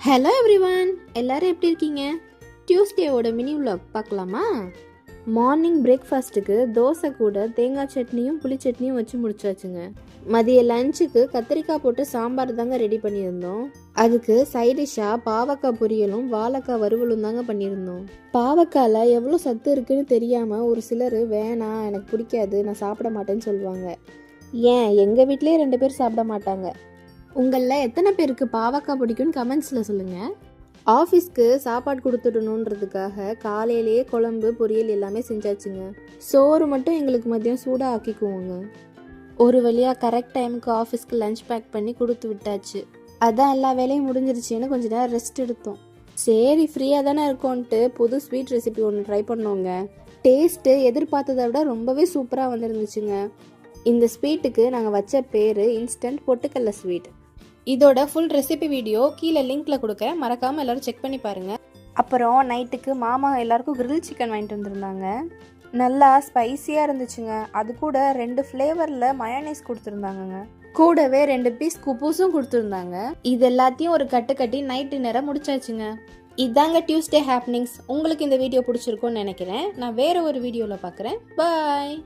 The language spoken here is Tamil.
ஹலோ எவ்ரிவன், எல்லாரும் எப்படி இருக்கீங்க? டியூஸ்டேவோட மினி vlog பார்க்கலாமா? மார்னிங் பிரேக்ஃபாஸ்ட்டுக்கு தோசை கூட தேங்காய் சட்னியும் புளி சட்னியும் வச்சு முடிச்சாச்சுங்க. மதிய லஞ்சுக்கு கத்திரிக்காய் போட்டு சாம்பார் தாங்க ரெடி பண்ணியிருந்தோம். அதுக்கு சைடிஷாக பாவக்காய் பொரியலும் வாழைக்காய் வறுவலும் தாங்க பண்ணியிருந்தோம். பாவக்காயில் எவ்வளோ சத்து இருக்குன்னு தெரியாமல் ஒரு சிலர் வேணாம், எனக்கு பிடிக்காது, நான் சாப்பிட மாட்டேன்னு சொல்லுவாங்க. ஏன், எங்கள் வீட்டிலே 2 பேர் சாப்பிட மாட்டாங்க. உங்களில் எத்தனை பேருக்கு பாவக்காய் பிடிக்கும்னு கமெண்ட்ஸில் சொல்லுங்கள். ஆஃபீஸ்க்கு சாப்பாடு கொடுத்துடணுன்றதுக்காக காலையிலேயே குழம்பு பொரியல் எல்லாமே செஞ்சாச்சுங்க. சோறு மட்டும் எங்களுக்கு மதியம் சூடாக ஆக்கிக்குவோங்க. ஒரு வழியாக கரெக்ட் டைமுக்கு ஆஃபீஸ்க்கு லஞ்ச் பேக் பண்ணி கொடுத்து விட்டாச்சு. அதான் எல்லா வேலையும் முடிஞ்சிருச்சுன்னு கொஞ்ச நேரம் ரெஸ்ட் எடுத்தோம். சரி, ஃப்ரீயாக தானே இருக்கோன்ட்டு புது ஸ்வீட் ரெசிபி ஒன்று ட்ரை பண்ணோங்க. டேஸ்ட்டு எதிர்பார்த்ததை விட ரொம்பவே சூப்பராக வந்துருந்துச்சுங்க. இந்த ஸ்வீட்டுக்கு நாங்கள் வச்ச பேர் இன்ஸ்டன்ட் பொட்டுக்கடலை ஸ்வீட். இதோட ஃபுல் ரெசிபி வீடியோ கீழே லிங்க்ல கொடுக்குறேன், மறக்காமல் எல்லாரும் செக் பண்ணி பாருங்கள். அப்புறம் நைட்டுக்கு மாமா எல்லாருக்கும் கிரில் சிக்கன் வாங்கிட்டு வந்திருந்தாங்க. நல்லா ஸ்பைசியாக இருந்துச்சுங்க. அது கூட 2 ஃப்ளேவரில் மயோனைஸ் கொடுத்துருந்தாங்கங்க. கூடவே 2 பீஸ் குப்பூஸும் கொடுத்துருந்தாங்க. இது எல்லாத்தையும் ஒரு கட்டு கட்டி நைட் டின்னரை முடிச்சாச்சுங்க. இதாங்க டியூஸ்டே ஹேப்பனிங்ஸ். உங்களுக்கு இந்த வீடியோ பிடிச்சிருக்கும்னு நினைக்கிறேன். நான் வேற ஒரு வீடியோவில் பார்க்குறேன். பாய்.